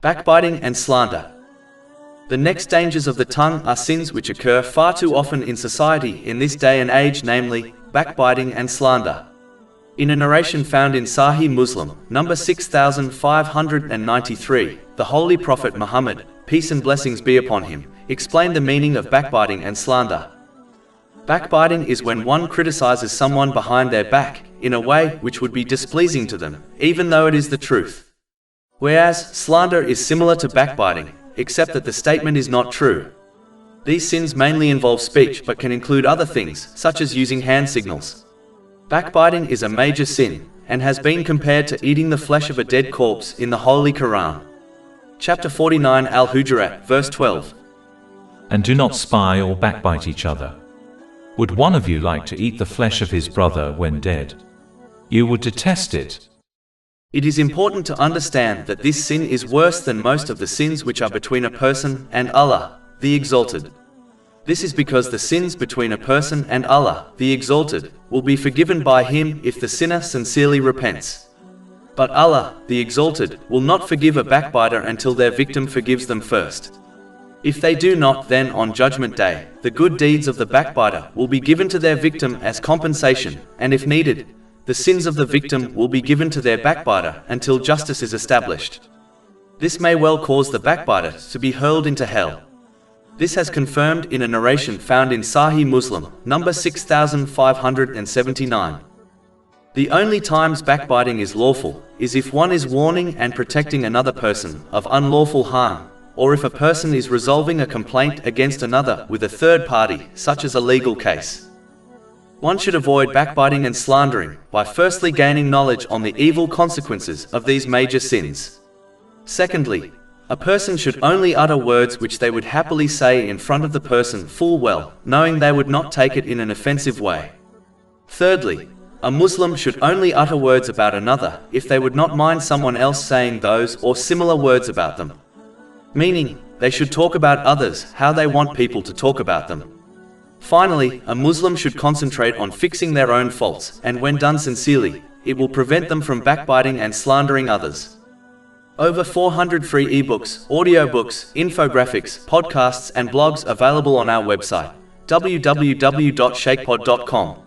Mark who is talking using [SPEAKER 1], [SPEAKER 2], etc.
[SPEAKER 1] Backbiting and slander. The next dangers of the tongue are sins which occur far too often in society in this day and age, namely, backbiting and slander. In a narration found in Sahih Muslim, number 6593, the Holy Prophet Muhammad, peace and blessings be upon him, explained the meaning of backbiting and slander. Backbiting is when one criticizes someone behind their back, in a way which would be displeasing to them, even though it is the truth. Whereas, slander is similar to backbiting, except that the statement is not true. These sins mainly involve speech but can include other things, such as using hand signals. Backbiting is a major sin, and has been compared to eating the flesh of a dead corpse in the Holy Quran. Chapter 49 Al-Hujurat, verse 12.
[SPEAKER 2] And do not spy or backbite each other. Would one of you like to eat the flesh of his brother when dead? You would detest it.
[SPEAKER 1] It is important to understand that this sin is worse than most of the sins which are between a person and Allah, the Exalted. This is because the sins between a person and Allah, the Exalted, will be forgiven by Him if the sinner sincerely repents. But Allah, the Exalted, will not forgive a backbiter until their victim forgives them first. If they do not, then on Judgment Day, the good deeds of the backbiter will be given to their victim as compensation, and if needed, the sins of the victim will be given to their backbiter until justice is established. This may well cause the backbiter to be hurled into hell. This has confirmed in a narration found in Sahih Muslim, number 6579. The only times backbiting is lawful is if one is warning and protecting another person of unlawful harm, or if a person is resolving a complaint against another with a third party, such as a legal case. One should avoid backbiting and slandering by firstly gaining knowledge on the evil consequences of these major sins. Secondly, a person should only utter words which they would happily say in front of the person full well, knowing they would not take it in an offensive way. Thirdly, a Muslim should only utter words about another if they would not mind someone else saying those or similar words about them. Meaning, they should talk about others how they want people to talk about them. Finally, a Muslim should concentrate on fixing their own faults, and when done sincerely, it will prevent them from backbiting and slandering others. Over 400 free ebooks, audiobooks, infographics, podcasts and blogs available on our website, www.shakepod.com.